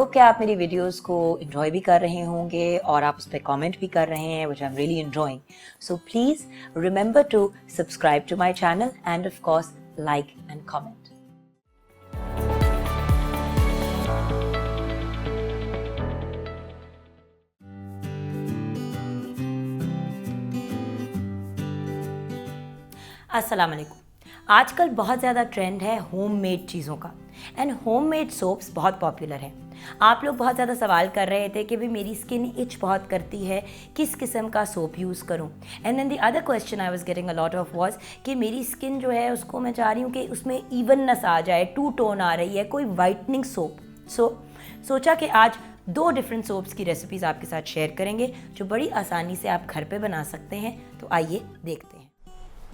Hope कि आप मेरी वीडियोस को enjoy भी कर रहे होंगे और आप उस पर कमेंट भी कर रहे हैं, which I'm really enjoying. So please remember to subscribe to my channel and of course like and comment. अस्सलाम वालेकुम। आजकल बहुत ज़्यादा ट्रेंड है होममेड चीज़ों का एंड होममेड सोप्स बहुत पॉपुलर हैं। आप लोग बहुत ज़्यादा सवाल कर रहे थे कि भाई मेरी स्किन इच बहुत करती है, किस किस्म का सोप यूज़ करूं। And then the other question I was getting a lot of was कि मेरी स्किन जो है उसको मैं चाह रही हूँ कि उसमें इवननेस आ जाए, टू टोन आ रही है, कोई वाइटनिंग सोप। सोचा कि आज 2 डिफरेंट सोप्स की रेसिपीज़ आपके साथ शेयर करेंगे जो बड़ी आसानी से आप घर पे बना सकते हैं। तो आइए देखते हैं।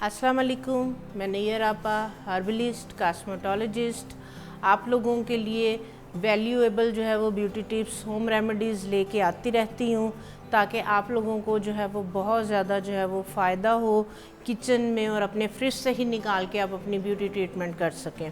अस्सलाम वालेकुम, मैं नैयर आपा, हर्बलिस्ट, कॉस्मेटोलॉजिस्ट, आप लोगों के लिए वैल्यूएबल जो है वो ब्यूटी टिप्स, होम रेमेडीज़ लेके आती रहती हूँ ताकि आप लोगों को जो है वो बहुत ज़्यादा जो है वो फ़ायदा हो किचन में और अपने फ्रिज से ही निकाल के आप अपनी ब्यूटी ट्रीटमेंट कर सकें।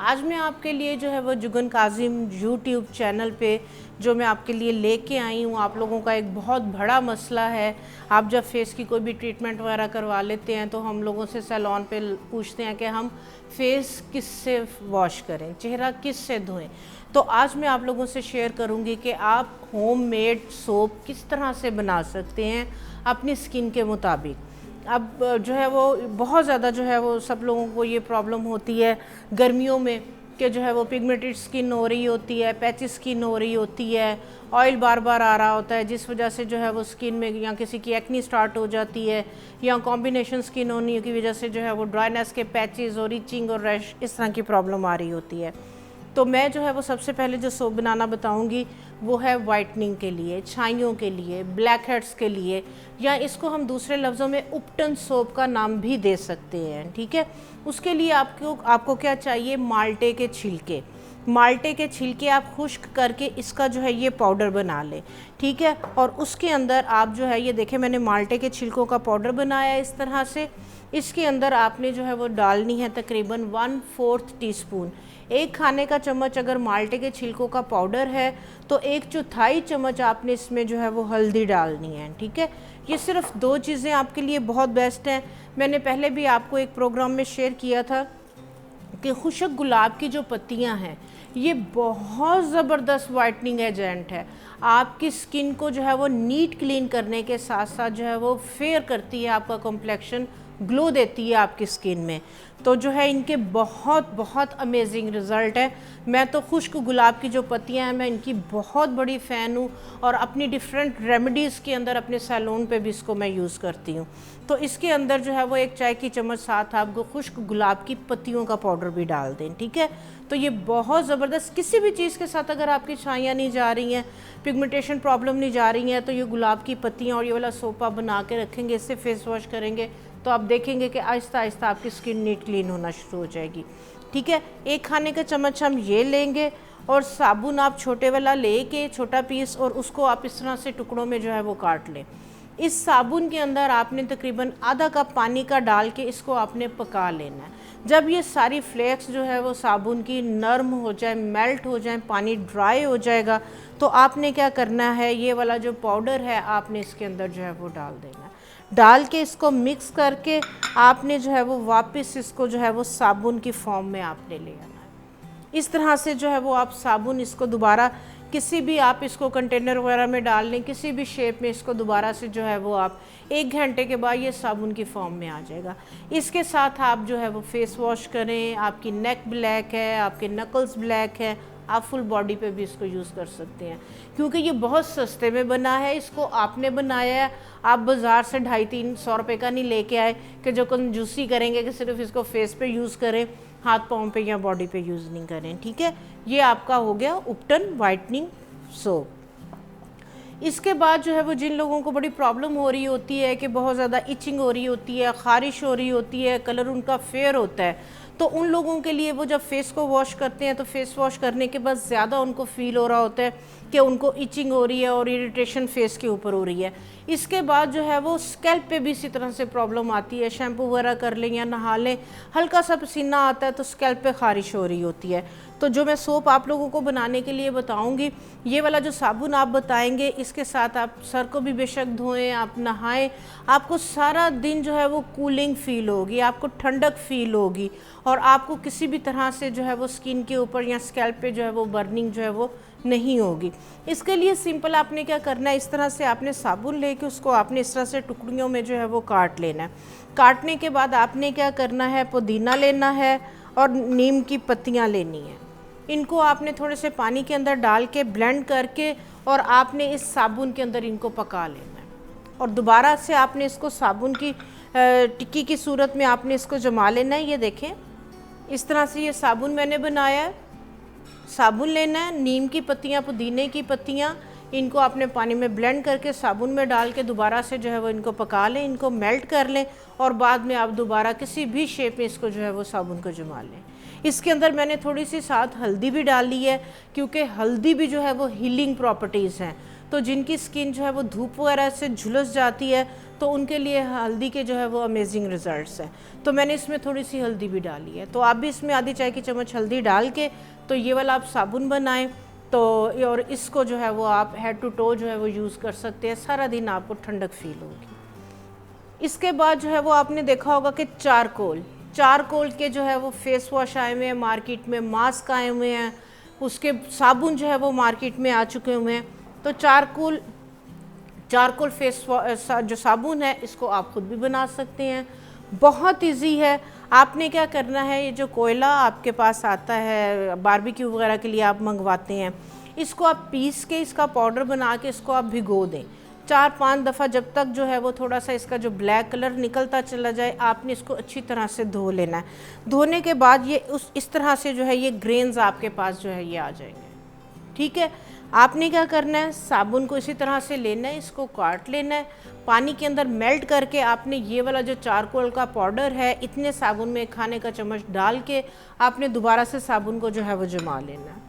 आज मैं आपके लिए जो है वो जुगन काजिम यूट्यूब चैनल पे जो मैं आपके लिए लेके आई हूँ, आप लोगों का एक बहुत बड़ा मसला है। आप जब फेस की कोई भी ट्रीटमेंट वगैरह करवा लेते हैं तो हम लोगों से सैलून पे पूछते हैं कि हम फेस किस से वॉश करें, चेहरा किस से धोएं। तो आज मैं आप लोगों से शेयर करूँगी कि आप होममेड सोप किस तरह से बना सकते हैं अपनी स्किन के मुताबिक। अब जो है वो बहुत ज़्यादा जो है वो सब लोगों को ये प्रॉब्लम होती है गर्मियों में कि जो है वो पिगमेंटेड स्किन हो रही होती है, पैची स्किन हो रही होती है, ऑयल बार बार आ रहा होता है जिस वजह से जो है वो स्किन में या किसी की एक्नी स्टार्ट हो जाती है या कॉम्बिनेशन स्किन होने की वजह से जो है वो ड्राइनेस के पैचेस और इचिंग और रैश इस तरह की प्रॉब्लम आ रही होती है। तो मैं जो है वो सबसे पहले जो सोप बनाना बताऊंगी वो है वाइटनिंग के लिए, छाइयों के लिए, ब्लैक हेड्स के लिए, या इसको हम दूसरे लफ्ज़ों में उपटन सोप का नाम भी दे सकते हैं। ठीक है, उसके लिए आपको क्या चाहिए, माल्टे के छिलके। माल्टे के छिलके आप खुश्क करके इसका जो है ये पाउडर बना लें। ठीक है, और उसके अंदर आप जो है ये देखें मैंने माल्टे के छिलकों का पाउडर बनाया इस तरह से। इसके अंदर आपने जो है वो डालनी है तकरीबन 1/4 टीस्पून। 1 खाने का चम्मच अगर माल्टे के छिलकों का पाउडर है तो 1/4 चम्मच आपने इसमें जो है वो हल्दी डालनी है। ठीक है, ये सिर्फ 2 चीज़ें आपके लिए बहुत बेस्ट हैं। मैंने पहले भी आपको एक प्रोग्राम में शेयर किया था कि खुशक गुलाब की जो पत्तियां हैं ये बहुत ज़बरदस्त वाइटनिंग एजेंट है। आपकी स्किन को जो है वो नीट क्लीन करने के साथ साथ जो है वो फेयर करती है, आपका कॉम्प्लेक्शन ग्लो देती है आपकी स्किन में। तो जो है इनके बहुत बहुत अमेजिंग रिज़ल्ट है। मैं तो खुश्क गुलाब की जो पत्तियां हैं मैं इनकी बहुत बड़ी फ़ैन हूँ और अपनी डिफरेंट रेमेडीज़ के अंदर अपने सैलून पे भी इसको मैं यूज़ करती हूँ। तो इसके अंदर जो है वो 1 चाय की चम्मच साथ आपको खुश्क गुलाब की पत्तियों का पाउडर भी डाल दें। ठीक है, तो ये बहुत ज़बरदस्त, किसी भी चीज़ के साथ अगर आपकी छाइयाँ नहीं जा रही हैं, पिगमेंटेशन प्रॉब्लम नहीं जा रही हैं, तो ये गुलाब की पत्तियाँ और ये वाला सोप आप बना के रखेंगे, इससे फेस वॉश करेंगे तो आप देखेंगे कि आहिस्ता आहिस्ता आपकी स्किन नीट क्लीन होना शुरू हो जाएगी। ठीक है, 1 खाने का चम्मच हम ये लेंगे और साबुन आप छोटे वाला लेके छोटा पीस और उसको आप इस तरह से टुकड़ों में जो है वो काट लें। इस साबुन के अंदर आपने तकरीबन आधा कप पानी का डाल के इसको आपने पका लेना है। जब ये सारी फ्लेक्स जो है वो साबुन की नरम हो जाए, मेल्ट हो जाए, पानी ड्राई हो जाएगा, तो आपने क्या करना है, ये वाला जो पाउडर है आपने इसके अंदर जो है वो डाल देना है। डाल के इसको मिक्स करके आपने जो है वो वापस इसको जो है वो साबुन की फॉर्म में आपने ले आना है। इस तरह से जो है वो आप साबुन इसको दोबारा किसी भी आप इसको कंटेनर वगैरह में डाल लें, किसी भी शेप में इसको दोबारा से जो है वो आप 1 घंटे के बाद ये साबुन की फॉर्म में आ जाएगा। इसके साथ आप जो है वो फेस वॉश करें। आपकी नेक ब्लैक है, आपके नकल्स ब्लैक है, आप फुल बॉडी पे भी इसको यूज़ कर सकते हैं क्योंकि ये बहुत सस्ते में बना है। इसको आपने बनाया है, आप बाज़ार से 250-300 रुपये का नहीं लेके आए कि जो कंजूसी करेंगे कि सिर्फ इसको फेस पे यूज़ करें, हाथ पाँव पे या बॉडी पे यूज़ नहीं करें। ठीक है, ये आपका हो गया उपटन वाइटनिंग सोप। इसके बाद जो है वो जिन लोगों को बड़ी प्रॉब्लम हो रही होती है कि बहुत ज़्यादा इचिंग हो रही होती है, ख़ारिश हो रही होती है, कलर उनका फेयर होता है, तो उन लोगों के लिए वो जब फेस को वॉश करते हैं तो फेस वॉश करने के बाद ज़्यादा उनको फ़ील हो रहा होता है कि उनको इचिंग हो रही है और इरिटेशन फेस के ऊपर हो रही है। इसके बाद जो है वो स्कैल्प पे भी इसी तरह से प्रॉब्लम आती है, शैम्पू वगैरह कर लें या नहा लें, हल्का सा पसीना आता है तो स्कैल्प पे खारिश हो रही होती है। तो जो मैं सोप आप लोगों को बनाने के लिए बताऊंगी, ये वाला जो साबुन आप बताएंगे, इसके साथ आप सर को भी बेशक धोएं, आप नहाएं, आपको सारा दिन जो है वो कूलिंग फील होगी, आपको ठंडक फील होगी और आपको किसी भी तरह से जो है वो स्किन के ऊपर या स्कैल्प पे जो है वो बर्निंग जो है वो नहीं होगी। इसके लिए सिंपल आपने क्या करना है, इस तरह से आपने साबुन लेके उसको आपने इस तरह से टुकड़ियों में जो है वो काट लेना है। काटने के बाद आपने क्या करना है, पुदीना लेना है और नीम की पत्तियां लेनी है। इनको आपने थोड़े से पानी के अंदर डाल के ब्लेंड करके और आपने इस साबुन के अंदर इनको पका लेना है और दोबारा से आपने इसको साबुन की टिक्की की सूरत में आपने इसको जमा लेना है। ये देखें, इस तरह से ये साबुन मैंने बनाया है। साबुन लेना है, नीम की पत्तियाँ, पुदीने की पत्तियाँ, इनको आपने पानी में ब्लेंड करके साबुन में डाल के दोबारा से जो है वो इनको पका लें, इनको मेल्ट कर लें और बाद में आप दोबारा किसी भी शेप में इसको जो है वो साबुन को जमा लें। इसके अंदर मैंने थोड़ी सी साथ हल्दी भी डाली है, क्योंकि हल्दी भी जो है वो हीलिंग प्रॉपर्टीज़ हैं। तो जिनकी स्किन जो है वो धूप वगैरह से झुलस जाती है तो उनके लिए हल्दी के जो है वो अमेजिंग रिजल्ट्स हैं। तो मैंने इसमें थोड़ी सी हल्दी भी डाली है। तो आप भी इसमें आधी चाय की चम्मच हल्दी डाल के तो ये वाला आप साबुन बनाएं तो और इसको जो है वो आप हेड टू टो जो है वो यूज़ कर सकते हैं। सारा दिन आपको ठंडक फील होगी। इसके बाद जो है वो आपने देखा होगा कि चारकोल के जो है वो फेस वॉश आए हुए हैं मार्केट में, मास्क आए हुए हैं, उसके साबुन जो है वो मार्केट में आ चुके हुए हैं। तो चारकोल फेस जो साबुन है इसको आप खुद भी बना सकते हैं, बहुत इजी है। आपने क्या करना है, ये जो कोयला आपके पास आता है बारबेक्यू वगैरह के लिए आप मंगवाते हैं, इसको आप पीस के इसका पाउडर बना के इसको आप भिगो दें 4-5 दफ़ा, जब तक जो है वो थोड़ा सा इसका जो ब्लैक कलर निकलता चला जाए। आपने इसको अच्छी तरह से धो लेना है। धोने के बाद ये इस तरह से जो है ये ग्रेन्स आपके पास जो है ये आ जाएंगे। ठीक है, आपने क्या करना है, साबुन को इसी तरह से लेना है, इसको काट लेना है, पानी के अंदर मेल्ट करके आपने ये वाला जो चारकोल का पाउडर है इतने साबुन में 1 खाने का चम्मच डाल के आपने दोबारा से साबुन को जो है वो जमा लेना है।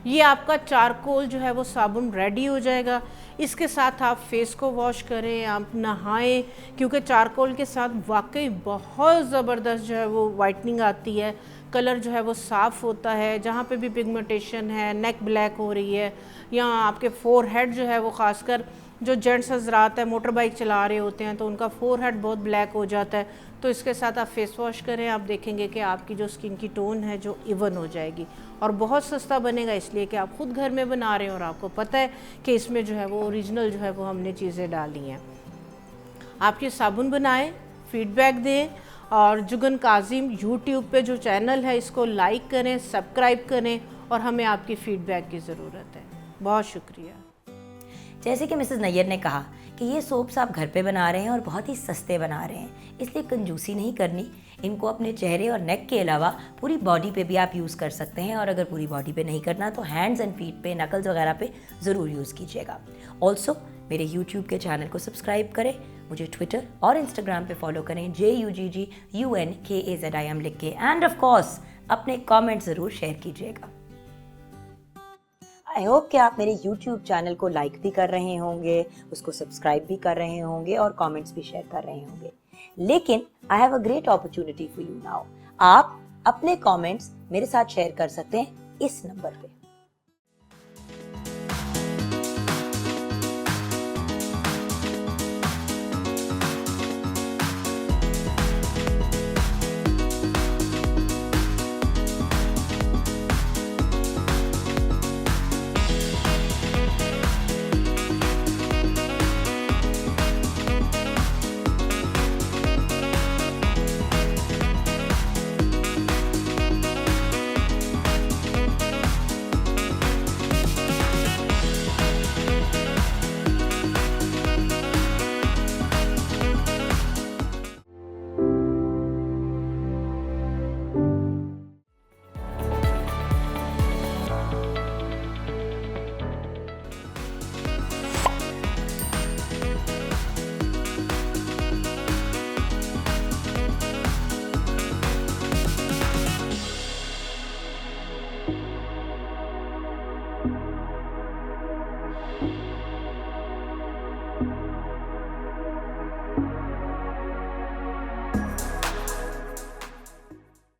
ये आपका चारकोल जो है वो साबुन रेडी हो जाएगा। इसके साथ आप फेस को वॉश करें, आप नहाएं, क्योंकि चारकोल के साथ वाकई बहुत ज़बरदस्त जो है वो वाइटनिंग आती है, कलर जो है वो साफ़ होता है। जहाँ पे भी पिगमेंटेशन है, नेक ब्लैक हो रही है या आपके फोरहेड जो है वो ख़ासकर जो जेंट्स हजरात है मोटर बाइक चला रहे होते हैं तो उनका फोरहेड बहुत ब्लैक हो जाता है, तो इसके साथ आप फेस वॉश करें, आप देखेंगे कि आपकी जो स्किन की टोन है जो इवन हो जाएगी। और बहुत सस्ता बनेगा इसलिए कि आप खुद घर में बना रहे हैं और आपको पता है कि इसमें जो है वो ओरिजिनल जो है वो हमने चीज़ें डाली हैं। आप ये साबुन बनाएं, फीडबैक दें और जुगन काजिम यूट्यूब पे जो चैनल है इसको लाइक करें, सब्सक्राइब करें और हमें आपकी फ़ीडबैक की ज़रूरत है। बहुत शुक्रिया। जैसे कि मिसेस नैयर ने कहा कि ये सोप्स आप घर पे बना रहे हैं और बहुत ही सस्ते बना रहे हैं, इसलिए कंजूसी नहीं करनी। इनको अपने चेहरे और नेक के अलावा पूरी बॉडी पे भी आप यूज़ कर सकते हैं और अगर पूरी बॉडी पे नहीं करना तो हैंड्स एंड फीट पे, नकल्स वगैरह पे ज़रूर यूज़ कीजिएगा। ऑल्सो मेरे यूट्यूब के चैनल को सब्सक्राइब करें, मुझे ट्विटर और इंस्टाग्राम पे फॉलो करें JUGGUNKAZIM लिख के, एंड ऑफ कोर्स अपने कमेंट ज़रूर शेयर कीजिएगा। आई होप कि आप मेरे YouTube चैनल को लाइक भी कर रहे होंगे, उसको सब्सक्राइब भी कर रहे होंगे और कमेंट्स भी शेयर कर रहे होंगे। लेकिन I have a great opportunity for you now. आप अपने कमेंट्स मेरे साथ शेयर कर सकते हैं इस नंबर पे।